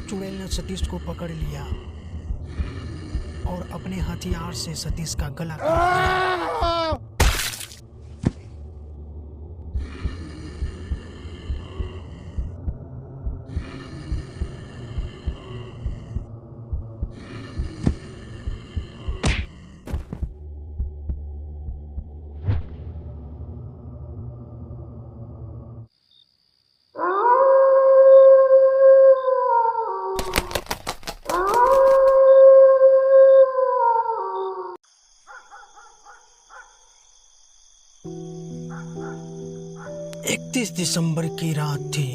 चुड़ैल ने सतीश को पकड़ लिया और अपने हथियार से सतीश का गला काट दिया। इकतीस दिसंबर की रात थी।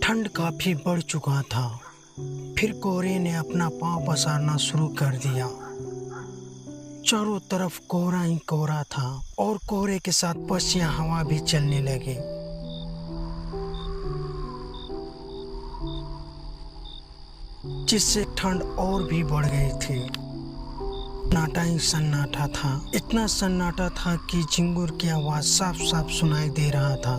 ठंड काफी बढ़ चुका था। फिर कोहरे ने अपना पांव पसारना शुरू कर दिया। चारों तरफ कोहरा ही कोहरा था और कोहरे के साथ पछियां हवा भी चलने लगी। जिससे ठंड और भी बढ़ गई थी। सन्नाटा ही सन्नाटा था। इतना सन्नाटा था कि झिंगुर की आवाज साफ साफ सुनाई दे रहा था।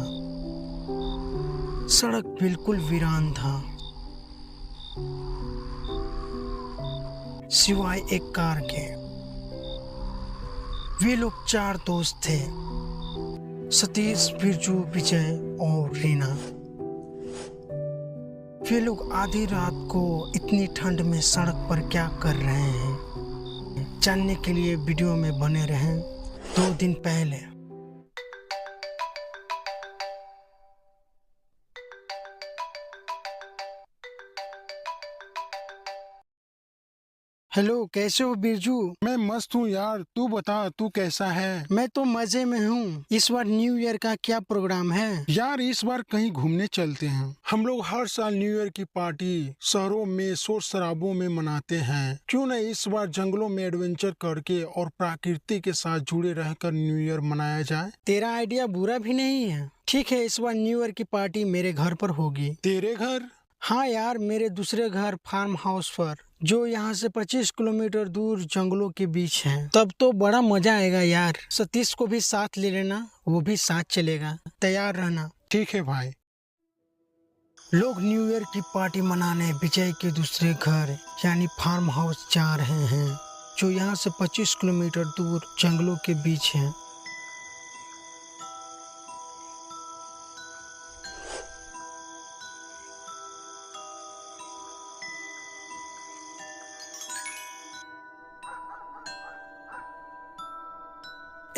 सड़क बिल्कुल वीरान था, सिवाय एक कार के। वे लोग 4 दोस्त थे, सतीश, बिरजू, विजय और रीना। वे लोग आधी रात को इतनी ठंड में सड़क पर क्या कर रहे हैं, जानने के लिए वीडियो में बने रहें। 2 दिन पहले हेलो, कैसे हो बिरजू? मैं मस्त हूँ यार, तू बता, तू कैसा है? मैं तो मजे में हूँ। इस बार न्यू ईयर का क्या प्रोग्राम है? यार इस बार कहीं घूमने चलते हैं। हम लोग हर साल न्यू ईयर की पार्टी शहरों में शोर शराबों में मनाते हैं। क्यों न इस बार जंगलों में एडवेंचर करके और प्रकृति के साथ जुड़े रहकर न्यू ईयर मनाया जाए। तेरा आइडिया बुरा भी नहीं है। ठीक है, इस बार न्यू ईयर की पार्टी मेरे घर पर होगी। तेरे घर? हाँ यार, मेरे दूसरे घर फार्म हाउस पर, जो यहाँ से 25 किलोमीटर दूर जंगलों के बीच है। तब तो बड़ा मजा आएगा यार। सतीश को भी साथ ले लेना, वो भी साथ चलेगा। तैयार रहना। ठीक है भाई। लोग न्यू ईयर की पार्टी मनाने विजय के दूसरे घर यानी फार्म हाउस जा रहे हैं, जो यहाँ से 25 किलोमीटर दूर जंगलों के बीच है।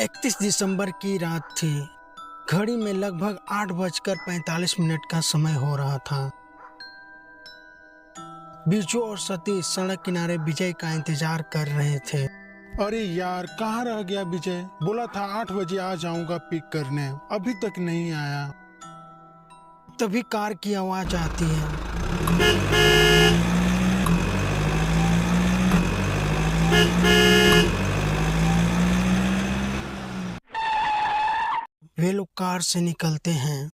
इकतीस दिसंबर की रात थी। घड़ी में लगभग 8:45 का समय हो रहा था। बिरजू और सतीश सड़क किनारे विजय का इंतजार कर रहे थे। अरे यार, कहाँ रह गया विजय? बोला था 8 बजे आ जाऊंगा पिक करने, अभी तक नहीं आया। तभी कार की आवाज आती है। वे लोग कार से निकलते हैं।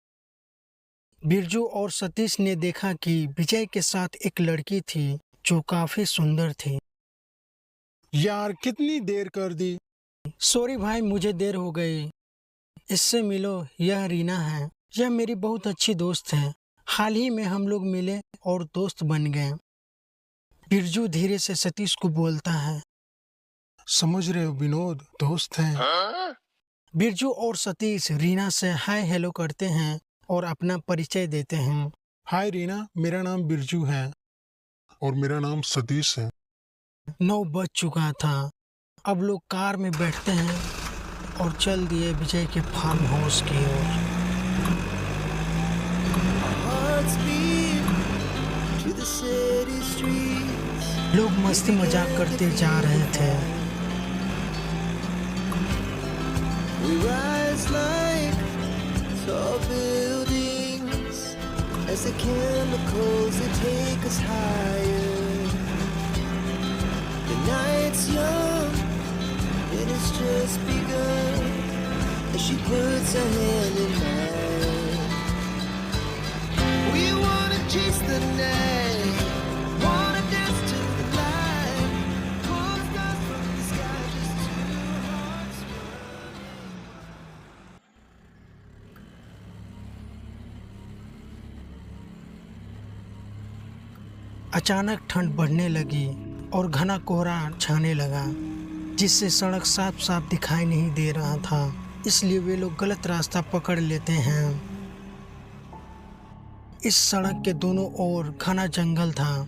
बिरजू और सतीश ने देखा कि विजय के साथ एक लड़की थी जो काफी सुंदर थी। यार कितनी देर कर दी। सॉरी भाई, मुझे देर हो गई। इससे मिलो, यह रीना है। यह मेरी बहुत अच्छी दोस्त है। हाल ही में हम लोग मिले और दोस्त बन गए। बिरजू धीरे से सतीश को बोलता है। समझ रहे हो विनोद, दोस्त हैं। बिरजू और सतीश रीना से हाय हेलो करते हैं और अपना परिचय देते हैं। हाय रीना, मेरा नाम बिरजू है। और मेरा नाम सतीश है। 9 बज चुका था। अब लोग कार में बैठते हैं और चल दिए विजय के फार्म हाउस की ओर। लोग मस्ती मजाक करते जा रहे थे। We rise like tall buildings as the chemicals they take us higher. The night's young and it's just begun as she puts her hand in mine. We wanna chase the night, wanna dance to the light, pull stars from the sky, just two hearts running. अचानक ठंड बढ़ने लगी और घना कोहरा छाने लगा, जिससे सड़क साफ साफ दिखाई नहीं दे रहा था। इसलिए वे लोग गलत रास्ता पकड़ लेते हैं। इस सड़क के दोनों ओर घना जंगल था,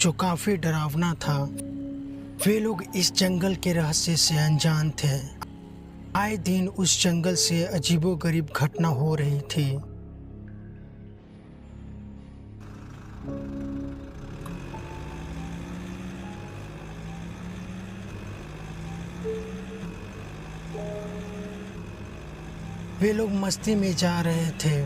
जो काफी डरावना था। वे लोग इस जंगल के रहस्य से अनजान थे। आए दिन उस जंगल से अजीबोगरीब घटना हो रही थी। वे लोग मस्ती में जा रहे थे।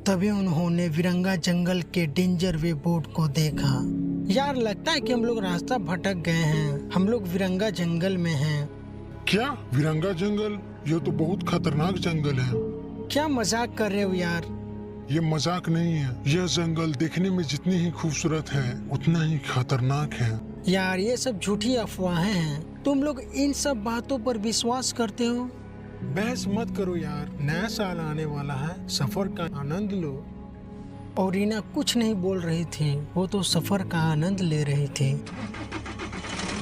तभी उन्होंने विरंगा जंगल के डेंजर वे बोर्ड को देखा। यार, लगता है कि हम लोग रास्ता भटक गए हैं। हम लोग विरंगा जंगल में हैं। क्या विरंगा जंगल? ये तो बहुत खतरनाक जंगल है। क्या मजाक कर रहे हो यार? ये मजाक नहीं है। यह जंगल देखने में जितनी ही खूबसूरत है उतना ही खतरनाक है। यार, ये सब झूठी अफवाहें हैं। तुम लोग इन सब बातों पर विश्वास करते हो? बहस मत करो यार, नया साल आने वाला है, सफर का आनंद लो। और रीना कुछ नहीं बोल रही थी, वो तो सफर का आनंद ले रही थी।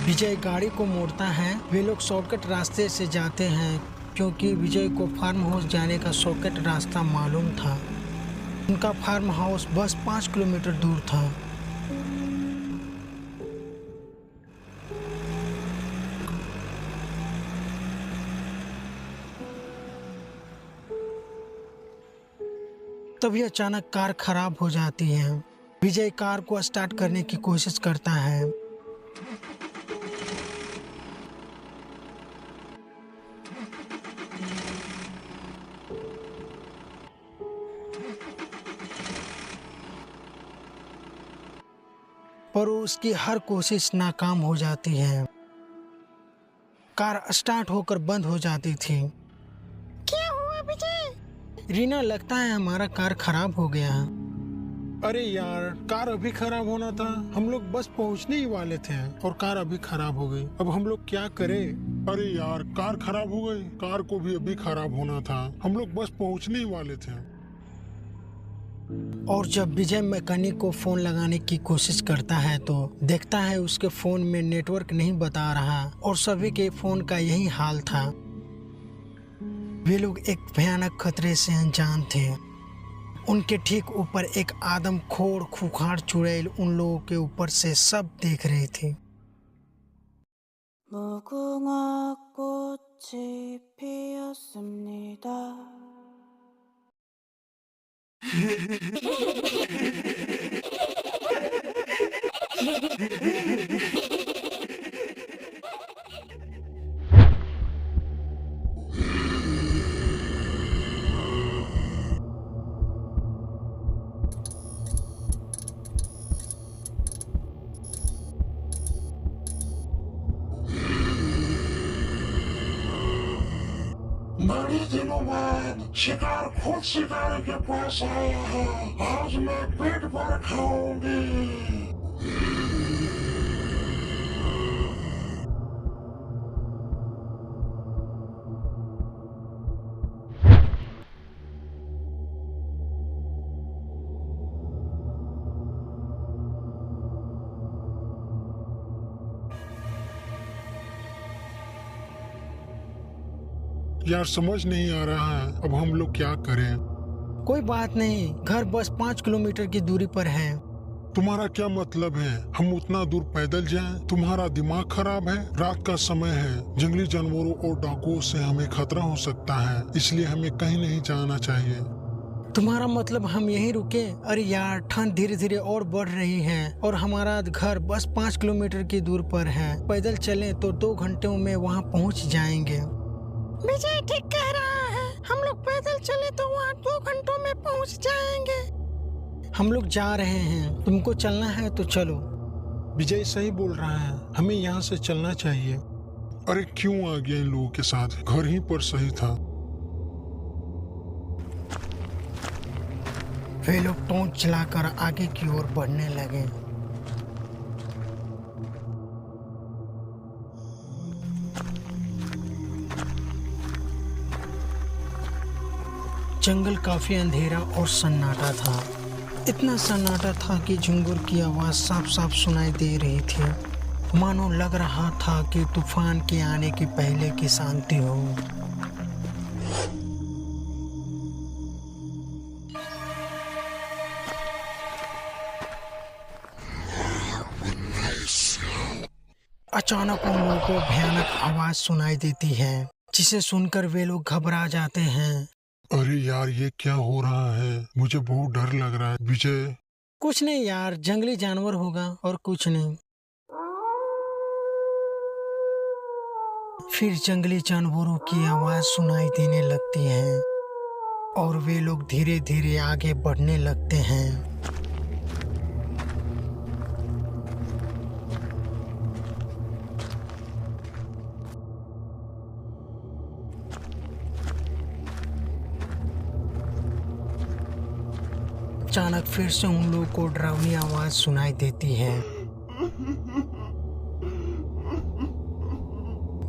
विजय गाड़ी को मोड़ता है। वे लोग शॉर्टकट रास्ते से जाते हैं, क्योंकि विजय को फार्म हाउस जाने का शॉर्टकट रास्ता मालूम था। उनका फार्म हाउस बस 5 किलोमीटर दूर था। तभी अचानक कार खराब हो जाती है। विजय कार को स्टार्ट करने की कोशिश करता है। पर उसकी हर कोशिश नाकाम हो जाती है। कार स्टार्ट होकर बंद हो जाती थी। क्या हुआ विजय? रीना, लगता है हमारा कार खराब हो गया। अरे यार, कार अभी खराब होना था। हम लोग बस पहुंचने ही वाले थे और कार अभी खराब हो गई। अब हम लोग क्या करें? अरे यार, कार खराब हो गई। कार को भी अभी खराब होना था। हम लोग बस पहुंचने ही वाले थे। और जब विजय मैकेनिक को फोन लगाने की कोशिश करता है तो देखता है उसके फोन में नेटवर्क नहीं बता रहा, और सभी के फोन का यही हाल था। वे लोग एक भयानक खतरे से अनजान थे। उनके ठीक ऊपर एक आदमखोर खूंखार चुड़ैल उन लोगों के ऊपर से सब देख रही थी। 무궁화 꽃이 피었습니다. बड़ी दिनों बाद शिकार खुद शिकारी के पास आया है। आज मैं पेट भर खाऊंगी। यार, समझ नहीं आ रहा है अब हम लोग क्या करें। कोई बात नहीं, घर बस 5 किलोमीटर की दूरी पर है। तुम्हारा क्या मतलब है हम उतना दूर पैदल जाएं? तुम्हारा दिमाग खराब है? रात का समय है, जंगली जानवरों और डाकुओं से हमें खतरा हो सकता है, इसलिए हमें कहीं नहीं जाना चाहिए। तुम्हारा मतलब हम यहीं रुके? अरे यार, ठंड धीरे धीरे और बढ़ रही है और हमारा घर बस 5 किलोमीटर की दूर पर है। पैदल चलें तो 2 घंटों में वहाँ पहुँच जाएंगे। विजय ठीक कह रहा है, हम लोग पैदल चले तो वहाँ 2 घंटों में पहुँच जाएंगे। हम लोग जा रहे हैं, तुमको चलना है तो चलो। विजय सही बोल रहा है, हमें यहाँ से चलना चाहिए। अरे क्यों आ गया इन लोगों के साथ? घर ही पर सही था। वे लोग टॉर्च जलाकर आगे की ओर बढ़ने लगे। जंगल काफी अंधेरा और सन्नाटा था। इतना सन्नाटा था कि झिंगुर की आवाज साफ साफ सुनाई दे रही थी, मानो लग रहा था कि तूफान के आने के पहले की शांति हो। अचानक उन लोगों को भयानक आवाज सुनाई देती है, जिसे सुनकर वे लोग घबरा जाते हैं। अरे यार, ये क्या हो रहा है? मुझे बहुत डर लग रहा है विजय। कुछ नहीं यार, जंगली जानवर होगा और कुछ नहीं। फिर जंगली जानवरों की आवाज सुनाई देने लगती है और वे लोग धीरे धीरे आगे बढ़ने लगते हैं। अचानक फिर से उन लोगों को डरावनी आवाज सुनाई देती है।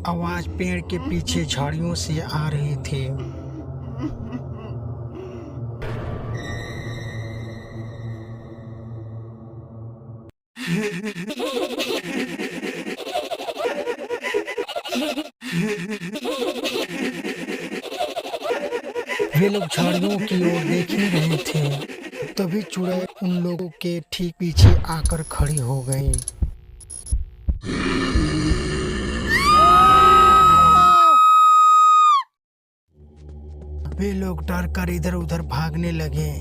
आवाज पेड़ के पीछे झाड़ियों से आ रही थी। वे लोग झाड़ियों की ओर देख ही रहे थे, तभी चुड़ैल उन लोगों के ठीक पीछे आकर खड़ी हो गई। वे लोग डर कर इधर उधर भागने लगे।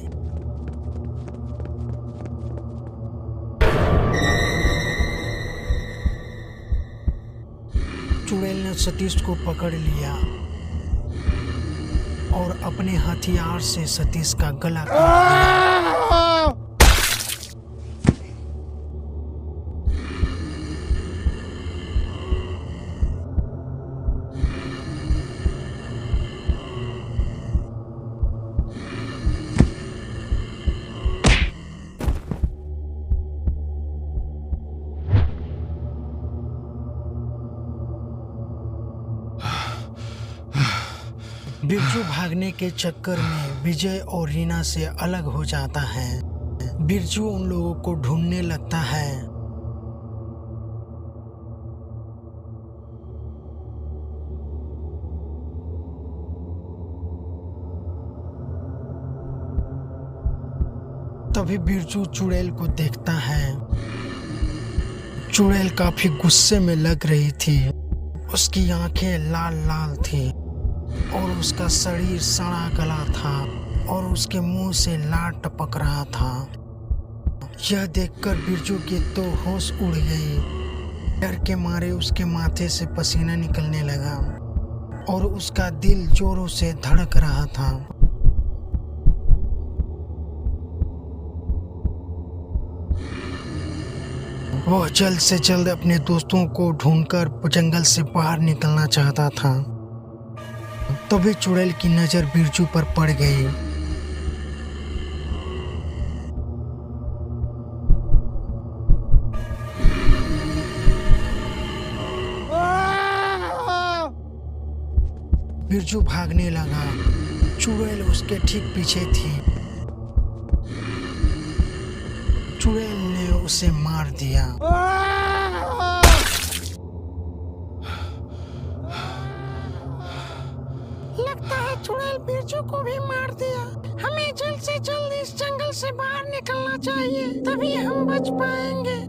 चुड़ैल ने सतीश को पकड़ लिया और अपने हथियार से सतीश का गला काट दिया। बिरजू भागने के चक्कर में विजय और रीना से अलग हो जाता है। बिरजू उन लोगों को ढूंढने लगता है। तभी बिरजू चुड़ैल को देखता है। चुड़ैल काफी गुस्से में लग रही थी। उसकी आंखें लाल लाल थी और उसका शरीर सड़ा गला था और उसके मुंह से लार टपक रहा था। यह देखकर बिरजू की तो होश उड़ गई। डर के मारे उसके माथे से पसीना निकलने लगा और उसका दिल जोरों से धड़क रहा था। वह जल्द से जल्द अपने दोस्तों को ढूंढकर जंगल से बाहर निकलना चाहता था। तभी चुड़ैल की नजर बिरजू पर पड़ गई। बिरजू भागने लगा। चुड़ैल उसके ठीक पीछे थी। चुड़ैल ने उसे मार दिया। लगता है चुड़ैल बिरजू को भी मार दिया। हमें जल्द से जल्द इस जंगल से बाहर निकलना चाहिए, तभी हम बच पाएंगे।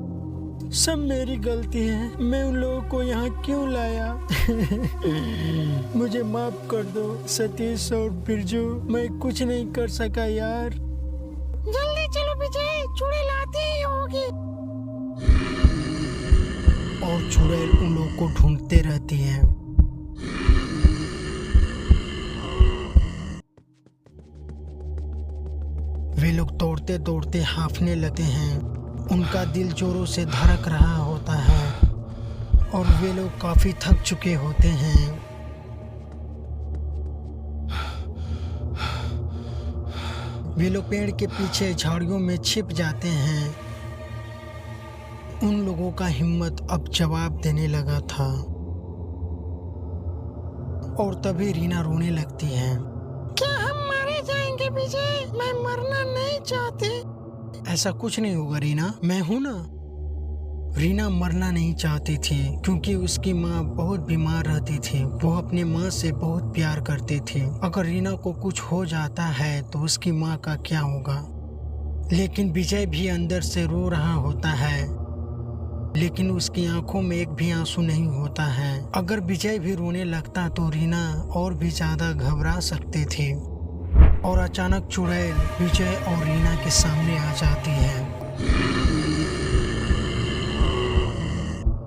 सब मेरी गलती है। मैं उन लोगों को यहाँ क्यों लाया? मुझे माफ कर दो सतीश और बिरजू। मैं कुछ नहीं कर सका यार। जल्दी चलो विजय, चुड़ैल आती ही होगी। और चुड़ैल उन लोगों को ढूंढते रहती है। वे लोग दौड़ते दौड़ते हांफने लगते हैं। उनका दिल जोरों से धड़क रहा होता है और वे लोग काफी थक चुके होते हैं। वे लोग पेड़ के पीछे झाड़ियों में छिप जाते हैं। उन लोगों का हिम्मत अब जवाब देने लगा था। और तभी रीना रोने लगती है। क्या हम मारे जाएंगे? जाएंगे विजय, मैं मरना नहीं चाहती। ऐसा कुछ नहीं होगा रीना, मैं हूं ना। रीना मरना नहीं चाहती थी क्योंकि उसकी माँ बहुत बीमार रहती थी। वो अपने माँ से बहुत प्यार करती थी। अगर रीना को कुछ हो जाता है तो उसकी माँ का क्या होगा। लेकिन विजय भी अंदर से रो रहा होता है, लेकिन उसकी आंखों में एक भी आंसू नहीं होता है। अगर विजय भी रोने लगता तो रीना और भी ज्यादा घबरा सकती थी। और अचानक चुड़ैल विजय और रीना के सामने आ जाती है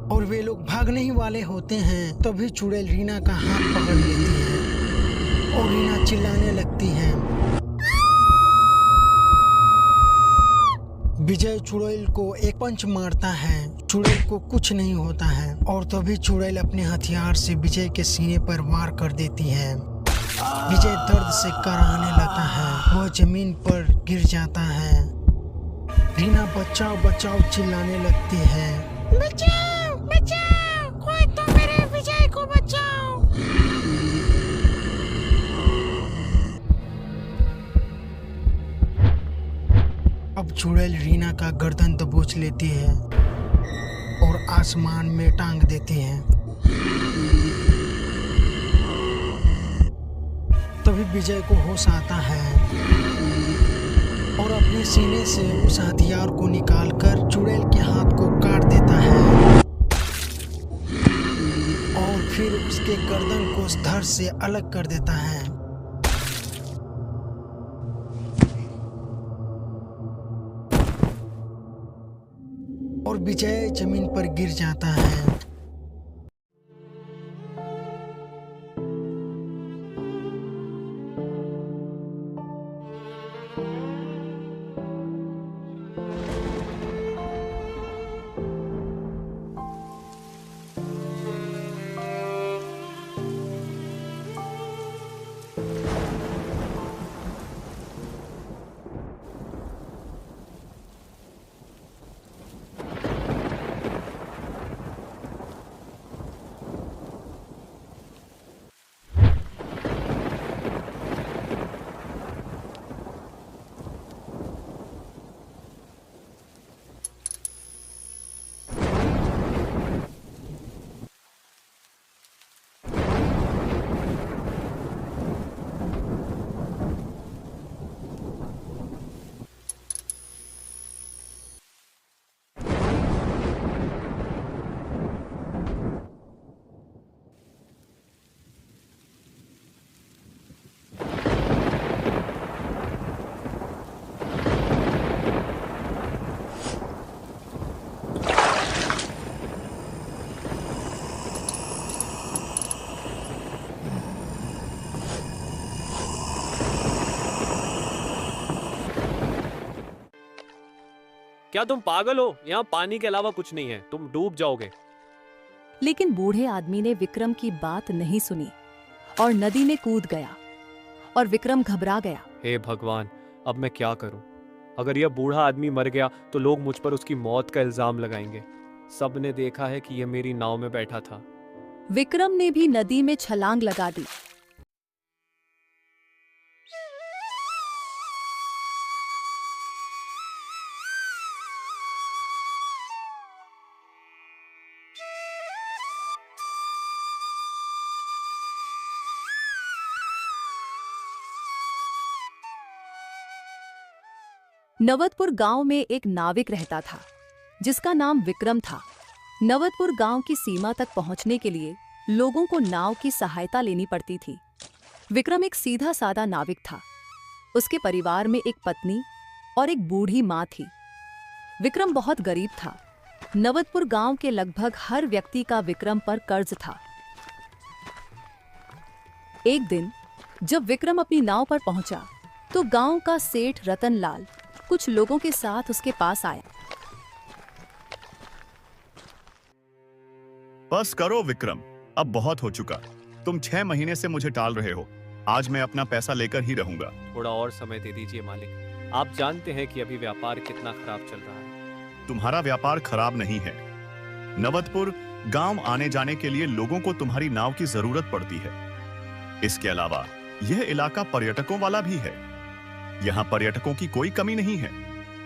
और वे लोग भागने ही वाले होते हैं। तभी चुड़ैल रीना का हाथ पकड़ लेती है और रीना चिल्लाने लगती है। विजय चुड़ैल को एक पंच मारता है। चुड़ैल को कुछ नहीं होता है और तभी चुड़ैल अपने हथियार से विजय के सीने पर वार कर देती है। विजय दर्द से कराहने लगता है, वह जमीन पर गिर जाता है। रीना बचाओ बचाओ चिल्लाने लगती है। बचाओ बचाओ, कोई तो मेरे विजय को बचाओ। अब चुड़ैल रीना का गर्दन दबोच लेती है और आसमान में टांग देती है। तभी विजय को होश आता है और अपने सीने से उस हथियार को निकालकर चुड़ैल के हाथ को काट देता है और फिर उसके गर्दन को धड़ से अलग कर देता है। और विजय जमीन पर गिर जाता है। क्या तुम पागल हो? यहाँ पानी के अलावा कुछ नहीं है, तुम डूब जाओगे। लेकिन बूढ़े आदमी ने विक्रम की बात नहीं सुनी और नदी में कूद गया और विक्रम घबरा गया। हे भगवान, अब मैं क्या करूं? अगर यह बूढ़ा आदमी मर गया तो लोग मुझ पर उसकी मौत का इल्जाम लगाएंगे। सबने देखा है कि यह मेरी नाव में बैठा था। विक्रम ने भी नदी में छलांग लगा दी। नवतपुर गांव में एक नाविक रहता था जिसका नाम विक्रम था। नवतपुर गांव की सीमा तक पहुंचने के लिए लोगों को नाव की सहायता लेनी पड़ती थी। विक्रम एक सीधा साधा नाविक था। उसके परिवार में एक पत्नी और एक बूढ़ी माँ थी। विक्रम बहुत गरीब था। नवतपुर गांव के लगभग हर व्यक्ति का विक्रम पर कर्ज था। एक दिन जब विक्रम अपनी नाव पर पहुंचा तो गांव का सेठ रतनलाल कुछ लोगों के साथ उसके पास आया। बस करो विक्रम, अब बहुत हो चुका। तुम 6 महीने से मुझे टाल रहे हो। आज मैं अपना पैसा लेकर ही रहूंगा। थोड़ा और समय दे दीजिए मालिक। आप जानते हैं कि अभी व्यापार कितना खराब चल रहा है। तुम्हारा व्यापार खराब नहीं है। नवतपुर गांव आने जाने के लिए लोगों को तुम्हारी नाव की जरूरत पड़ती है। इसके अलावा यह इलाका पर्यटकों वाला भी है। यहाँ पर्यटकों की कोई कमी नहीं है।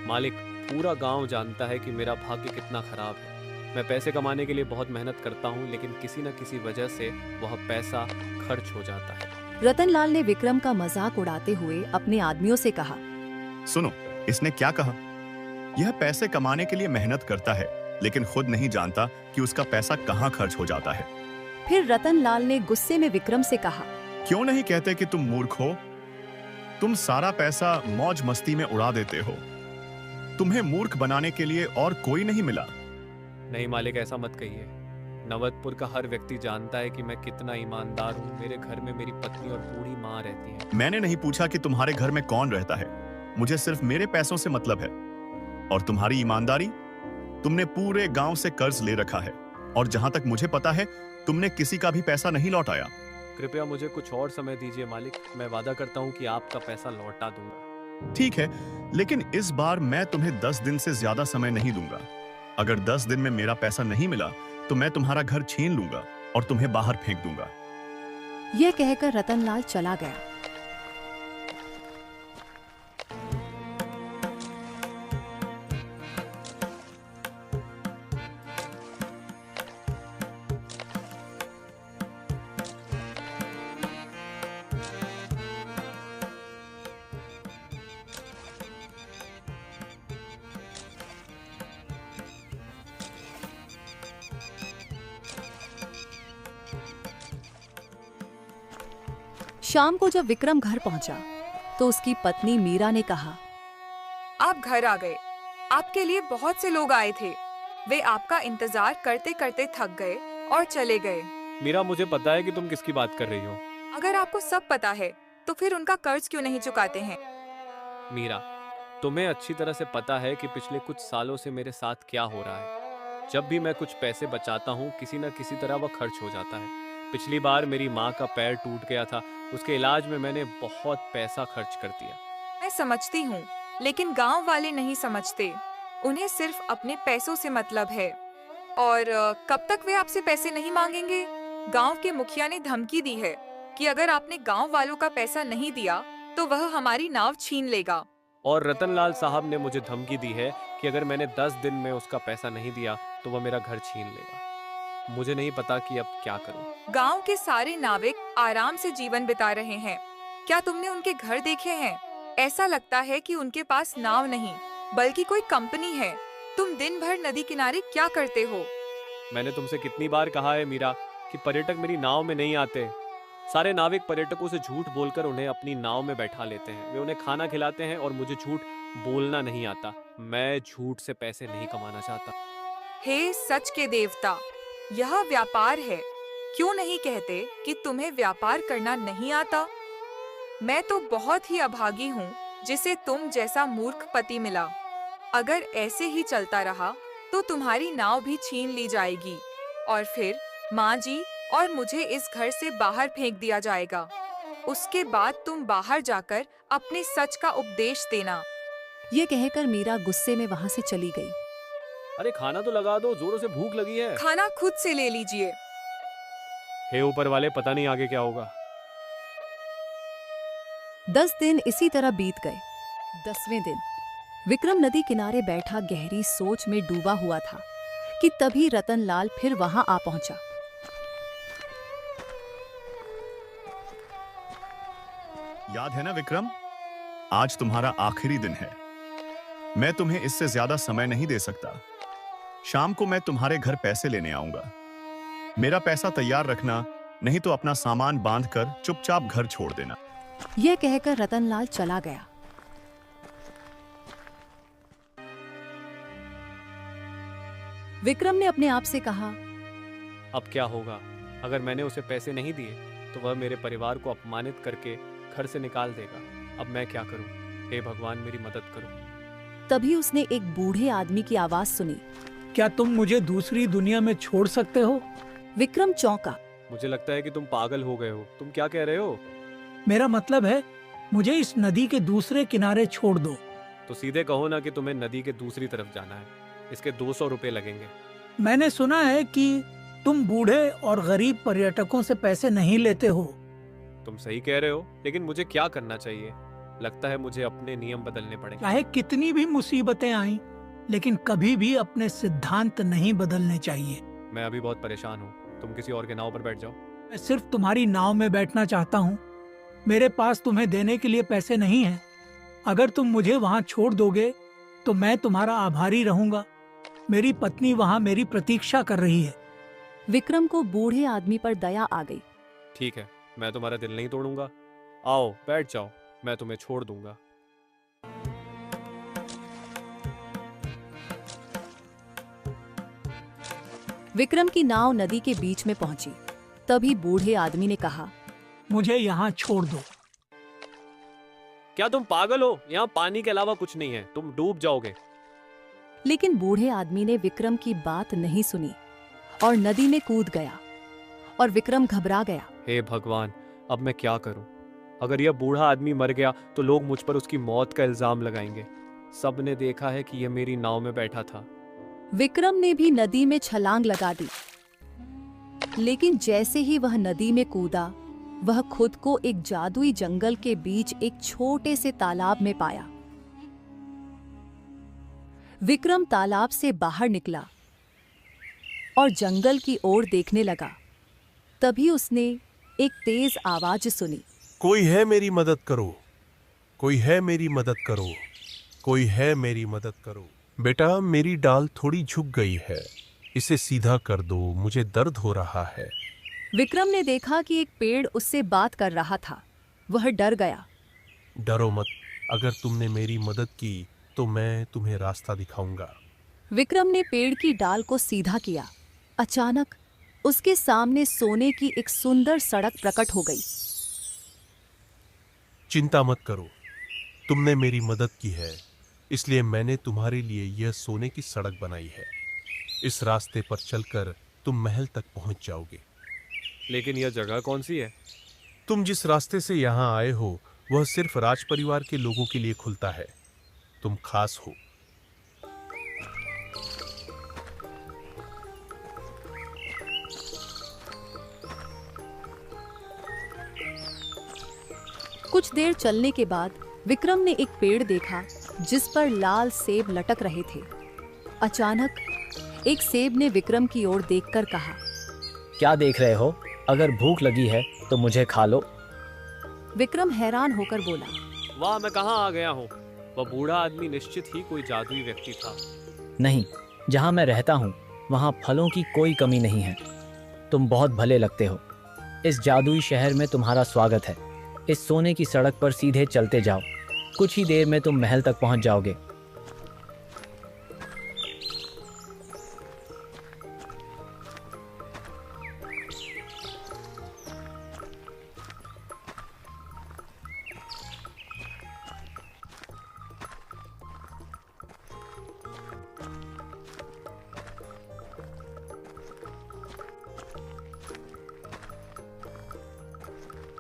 मालिक, पूरा गांव जानता है कि मेरा भाग्य कितना खराब है। मैं पैसे कमाने के लिए बहुत मेहनत करता हूँ, लेकिन किसी न किसी वजह से वह पैसा खर्च हो जाता है। रतनलाल ने विक्रम का मजाक उड़ाते हुए अपने आदमियों से कहा, सुनो, इसने क्या कहा? यह पैसे कमाने के लिए मेहनत करता है, लेकिन खुद नहीं जानता कि उसका पैसा कहाँ खर्च हो जाता है। फिर रतनलाल ने गुस्से में विक्रम से कहा, क्यों नहीं कहते कि तुम मूर्ख हो? तुम सारा पैसा मौज मस्ती में उड़ा देते हो। तुम्हें मूर्ख बनाने के लिए और कोई नहीं मिला। नहीं मालिक, ऐसा मत कहिए। नवतपुर का हर व्यक्ति जानता है कि मैं कितना ईमानदार हूँ। मेरे घर में मेरी पत्नी और बूढ़ी माँ रहती है। मैंने नहीं पूछा कि तुम्हारे घर में कौन रहता है। मुझे सिर्फ मेरे पैसों से मतलब है। और तुम्हारी ईमानदारी? तुमने पूरे गांव से कर्ज ले रखा है, और जहां तक मुझे पता है तुमने किसी का भी पैसा नहीं लौटाया। कृपया मुझे कुछ और समय दीजिए मालिक। मैं वादा करता हूँ कि आपका पैसा लौटा दूंगा। ठीक है, लेकिन इस बार मैं तुम्हें 10 दिन से ज्यादा समय नहीं दूंगा। अगर 10 दिन में मेरा पैसा नहीं मिला तो मैं तुम्हारा घर छीन लूंगा और तुम्हें बाहर फेंक दूंगा। यह कहकर रतनलाल चला गया। शाम को जब विक्रम घर पहुंचा तो उसकी पत्नी मीरा ने कहा, आप घर आ गए। आपके लिए बहुत से लोग आए थे। वे आपका इंतजार करते करते थक गए और चले गए। मीरा, मुझे पता है कि तुम किसकी बात कर रही हो। अगर आपको सब पता है तो फिर उनका कर्ज क्यों नहीं चुकाते हैं? मीरा, तुम्हें अच्छी तरह से पता है कि पिछले कुछ सालों से मेरे साथ क्या हो रहा है। जब भी मैं कुछ पैसे बचाता हूँ, किसी न किसी तरह वह खर्च हो जाता है। पिछली बार मेरी माँ का पैर टूट गया था। उसके इलाज में मैंने बहुत पैसा खर्च कर दिया। मैं समझती हूँ, लेकिन गांव वाले नहीं समझते। उन्हें सिर्फ अपने पैसों से मतलब है। और कब तक वे आपसे पैसे नहीं मांगेंगे? गांव के मुखिया ने धमकी दी है कि अगर आपने गांव वालों का पैसा नहीं दिया तो वह हमारी नाव छीन लेगा। और रतनलाल साहब ने मुझे धमकी दी है कि अगर मैंने 10 दिन में उसका पैसा नहीं दिया तो वह मेरा घर छीन लेगा। मुझे नहीं पता कि अब क्या करूं। गांव के सारे नाविक आराम से जीवन बिता रहे हैं। क्या तुमने उनके घर देखे हैं? ऐसा लगता है कि उनके पास नाव नहीं बल्कि कोई कंपनी है। तुम दिन भर नदी किनारे क्या करते हो? मैंने तुमसे कितनी बार कहा है मीरा कि पर्यटक मेरी नाव में नहीं आते। सारे नाविक पर्यटकों से झूठ बोलकर उन्हें अपनी नाव में बैठा लेते हैं। वे उन्हें खाना खिलाते हैं और मुझे झूठ बोलना नहीं आता। मैं झूठ से पैसे नहीं कमाना चाहता। हे सच के देवता, यह व्यापार है। क्यों नहीं कहते कि तुम्हें व्यापार करना नहीं आता? मैं तो बहुत ही अभागी हूँ जिसे तुम जैसा मूर्ख पति मिला। अगर ऐसे ही चलता रहा तो तुम्हारी नाव भी छीन ली जाएगी और फिर माँ जी और मुझे इस घर से बाहर फेंक दिया जाएगा। उसके बाद तुम बाहर जाकर अपने सच का उपदेश देना। ये कहकर मीरा गुस्से में वहाँ से चली गई। अरे खाना तो लगा दो, जोरों से भूख लगी है। खाना खुद से ले लीजिए। हे ऊपर वाले, पता नहीं आगे क्या होगा। 10 दिन इसी तरह बीत गए। 10वें दिन विक्रम नदी किनारे बैठा गहरी सोच में डूबा हुआ था कि तभी रतनलाल फिर वहां आ पहुंचा। याद है ना विक्रम, आज तुम्हारा आखिरी दिन है। मैं तुम्हें इससे ज्यादा समय नहीं दे सकता। शाम को मैं तुम्हारे घर पैसे लेने आऊंगा। मेरा पैसा तैयार रखना, नहीं तो अपना सामान बांधकर चुपचाप घर छोड़ देना। यह कहकर रतनलाल चला गया। विक्रम ने अपने आप से कहा, अब क्या होगा? अगर मैंने उसे पैसे नहीं दिए तो वह मेरे परिवार को अपमानित करके घर से निकाल देगा। अब मैं क्या करूं? हे भगवान, मेरी मदद करो। तभी उसने एक बूढ़े आदमी की आवाज सुनी। क्या तुम मुझे दूसरी दुनिया में छोड़ सकते हो? विक्रम चौंका। मुझे लगता है कि तुम पागल हो गए हो। तुम क्या कह रहे हो? मेरा मतलब है, मुझे इस नदी के दूसरे किनारे छोड़ दो। तो सीधे कहो ना कि तुम्हें नदी के दूसरी तरफ जाना है। इसके 200 रुपए लगेंगे। मैंने सुना है कि तुम बूढ़े और गरीब पर्यटकों से पैसे नहीं लेते हो। तुम सही कह रहे हो, लेकिन मुझे क्या करना चाहिए? लगता है मुझे अपने नियम बदलने पड़ेंगे। चाहे कितनी भी मुसीबतें आईं, लेकिन कभी भी अपने सिद्धांत नहीं बदलने चाहिए। मैं अभी बहुत परेशान हूँ, तुम किसी और के नाव पर बैठ जाओ। मैं सिर्फ तुम्हारी नाव में बैठना चाहता हूँ। मेरे पास तुम्हें देने के लिए पैसे नहीं हैं। अगर तुम मुझे वहाँ छोड़ दोगे तो मैं तुम्हारा आभारी रहूंगा। मेरी पत्नी वहाँ मेरी प्रतीक्षा कर रही है। विक्रम को बूढ़े आदमी पर दया आ गई। ठीक है, मैं तुम्हारा दिल नहीं तोड़ूंगा। आओ बैठ जाओ, मैं तुम्हें छोड़ दूंगा। विक्रम की नाव नदी के बीच में पहुंची। तभी बूढ़े आदमी ने कहा, मुझे यहाँ छोड़ दो। क्या तुम पागल हो? यहाँ पानी के अलावा कुछ नहीं है, तुम डूब जाओगे। लेकिन बूढ़े आदमी ने विक्रम की बात नहीं सुनी और नदी में कूद गया और विक्रम घबरा गया। हे भगवान, अब मैं क्या करूं? अगर यह बूढ़ा आदमी मर गया तो लोग मुझ पर उसकी मौत का इल्जाम लगाएंगे। सबने देखा है कि यह मेरी नाव में बैठा था। विक्रम ने भी नदी में छलांग लगा दी, लेकिन जैसे ही वह नदी में कूदा, वह खुद को एक जादुई जंगल के बीच एक छोटे से तालाब में पाया। विक्रम तालाब से बाहर निकला और जंगल की ओर देखने लगा। तभी उसने एक तेज आवाज सुनी, कोई है मेरी मदद करो, कोई है मेरी मदद करो, कोई है मेरी मदद करो। बेटा, मेरी डाल थोड़ी झुक गई है, इसे सीधा कर दो, मुझे दर्द हो रहा है। विक्रम ने देखा कि एक पेड़ उससे बात कर रहा था। वह डर गया। डरो मत, अगर तुमने मेरी मदद की तो मैं तुम्हें रास्ता दिखाऊंगा। विक्रम ने पेड़ की डाल को सीधा किया। अचानक उसके सामने सोने की एक सुंदर सड़क प्रकट हो गई। चिंता मत करो, तुमने मेरी मदद की है, इसलिए मैंने तुम्हारे लिए यह सोने की सड़क बनाई है। इस रास्ते पर चलकर तुम महल तक पहुंच जाओगे। लेकिन यह जगह कौन सी है? तुम जिस रास्ते से यहाँ आए हो वह सिर्फ राज परिवार के लोगों के लिए खुलता है। तुम खास हो। कुछ देर चलने के बाद विक्रम ने एक पेड़ देखा जिस पर लाल सेब लटक रहे थे। अचानक एक सेब ने विक्रम की ओर देखकर कहा, क्या देख रहे हो? अगर भूख लगी है तो मुझे खा लो। विक्रम हैरान होकर बोला, वाह, मैं कहाँ आ गया हूँ? वह बूढ़ा आदमी निश्चित ही कोई जादुई व्यक्ति था। नहीं, जहाँ मैं रहता हूँ वहाँ फलों की कोई कमी नहीं है। तुम बहुत भले लगते हो। इस जादुई शहर में तुम्हारा स्वागत है। इस सोने की सड़क पर सीधे चलते जाओ, कुछ ही देर में तुम महल तक पहुँच जाओगे।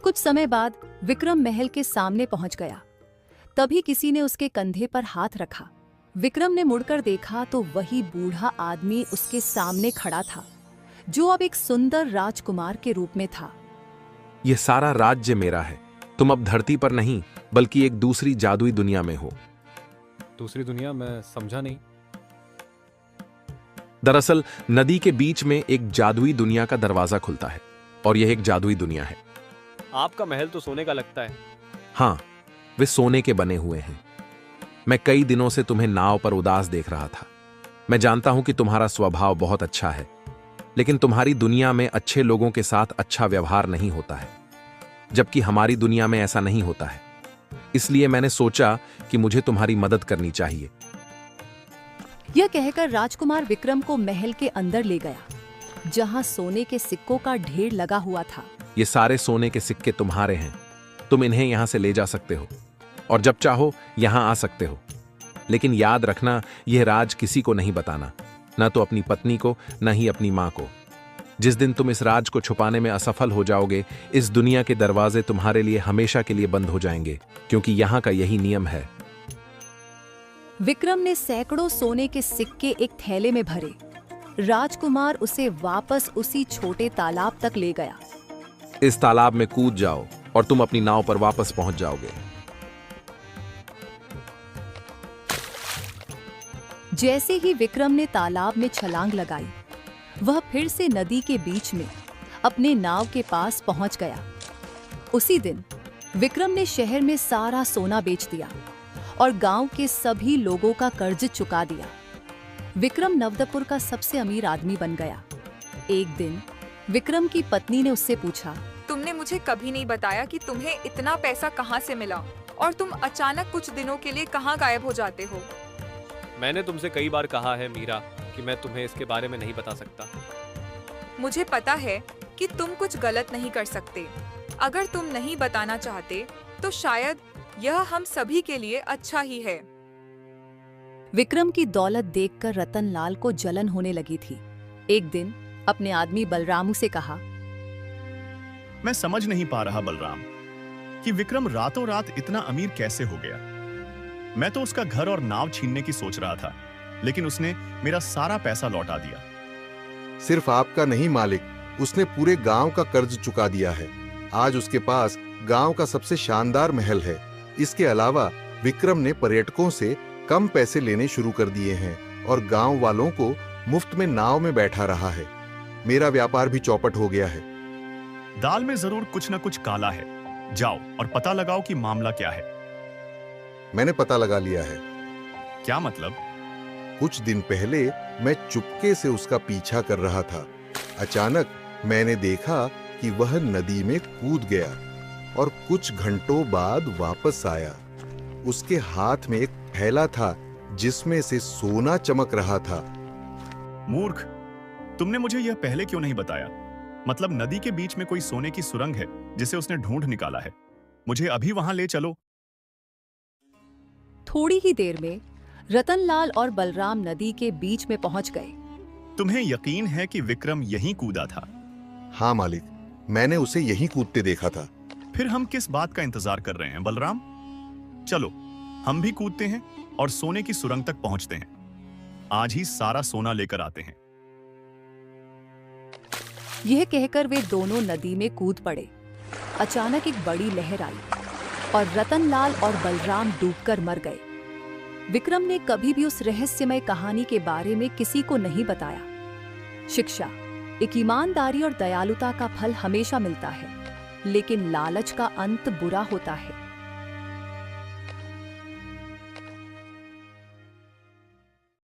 कुछ समय बाद विक्रम महल के सामने पहुंच गया। तभी किसी ने उसके कंधे पर हाथ रखा। विक्रम ने मुड़कर देखा तो वही बूढ़ा आदमी उसके सामने खड़ा था, जो अब एक सुंदर राजकुमार के रूप में था। यह सारा राज्य मेरा है। तुम अब धरती पर नहीं बल्कि एक दूसरी जादुई दुनिया में हो। दूसरी दुनिया? मैं समझा नहीं। दरअसल नदी के बीच में एक जादुई दुनिया का दरवाजा खुलता है और यह एक जादुई दुनिया है। आपका महल तो सोने का लगता है। हाँ, वे सोने के बने हुए हैं। मैं कई दिनों से तुम्हें नाव पर उदास देख रहा था। मैं जानता हूं कि तुम्हारा स्वभाव बहुत अच्छा है, लेकिन तुम्हारी दुनिया में अच्छे लोगों के साथ अच्छा व्यवहार नहीं होता है, जबकि हमारी दुनिया में ऐसा नहीं होता है। इसलिए मैंने सोचा कि मुझे तुम्हारी मदद करनी चाहिए। यह कहकर राजकुमार विक्रम को महल के अंदर ले गया, जहां सोने के सिक्कों का ढेर लगा हुआ था। ये सारे सोने के सिक्के तुम्हारे हैं। तुम इन्हें यहां से ले जा सकते हो और जब चाहो यहां आ सकते हो। लेकिन याद रखना, यह राज किसी को नहीं बताना, न तो अपनी पत्नी को, न ही अपनी मां को। जिस दिन तुम इस राज को छुपाने में असफल हो जाओगे, इस दुनिया के दरवाजे तुम्हारे लिए हमेशा के लिए बंद हो जाएंगे, क्योंकि यहां का यही नियम है। विक्रम ने सैकड़ों सोने के सिक्के एक थैले में भरे। राजकुमार उसे वापस उसी छोटे तालाब तक ले गया। इस तालाब में कूद जाओ और तुम अपनी नाव पर वापस पहुंच जाओगे। जैसे ही विक्रम ने तालाब में छलांग लगाई, वह फिर से नदी के बीच में अपने नाव के पास पहुंच गया। उसी दिन विक्रम ने शहर में सारा सोना बेच दिया और गांव के सभी लोगों का कर्ज चुका दिया। विक्रम नवदपुर का सबसे अमीर आदमी बन गया। एक दिन विक्रम की पत्नी ने उससे पूछा, तुमने मुझे कभी नहीं बताया कि तुम्हें इतना पैसा कहाँ से मिला और तुम अचानक कुछ दिनों के लिए कहाँ गायब हो जाते हो? मैंने तुमसे कई बार कहा है मीरा कि मैं तुम्हें इसके बारे में नहीं बता सकता। मुझे पता है कि तुम कुछ गलत नहीं कर सकते। अगर तुम नहीं बताना चाहते तो शायद यह हम सभी के लिए अच्छा ही है। विक्रम की दौलत देखकर रतनलाल को जलन होने लगी थी। एक दिन अपने आदमी बलरामू से कहा, मैं समझ नहीं पा रहा बलराम कि विक्रम रातों रात इतना अमीर कैसे हो गया। मैं तो उसका घर और नाव छीनने की सोच रहा था, लेकिन उसने मेरा सारा पैसा लौटा दिया। सिर्फ आपका नहीं मालिक, उसने पूरे गांव का कर्ज चुका दिया है। आज उसके पास गांव का सबसे शानदार महल है। इसके अलावा विक्रम ने पर्यटकों से कम पैसे लेने शुरू कर दिए हैं और गांव वालों को मुफ्त में नाव में बैठा रहा है। मेरा व्यापार भी चौपट हो गया है। दाल में जरूर कुछ न कुछ काला है। जाओ और पता लगाओ कि मामला क्या है। मैंने पता लगा लिया है। क्या मतलब? कुछ दिन पहले मैं चुपके से उसका पीछा कर रहा था। अचानक मैंने देखा कि वह नदी में कूद गया और कुछ घंटों बाद वापस आया। उसके हाथ में एक थैला था जिसमें से सोना चमक रहा था। मूर्ख, तुमने मुझे यह पहले क्यों नहीं बताया? मतलब नदी के बीच में कोई सोने की सुरंग है जिसे उसने ढूंढ निकाला है। मुझे अभी वहां ले चलो। थोड़ी ही देर में रतनलाल और बलराम नदी के बीच में पहुंच गए। तुम्हें यकीन है कि विक्रम यहीं कूदा था? हाँ मालिक, मैंने उसे यहीं कूदते देखा था। फिर हम किस बात का इंतजार कर रहे हैं बलराम? चलो हम भी कूदते हैं और सोने की सुरंग तक पहुंचते हैं। आज ही सारा सोना लेकर आते हैं। यह कहकर वे दोनों नदी में कूद पड़े। अचानक एक बड़ी लहर आई और रतनलाल और बलराम डूबकर मर गए। विक्रम ने कभी भी उस रहस्यमय कहानी के बारे में किसी को नहीं बताया। शिक्षा, एक ईमानदारी और दयालुता का फल हमेशा मिलता है, लेकिन लालच का अंत बुरा होता है।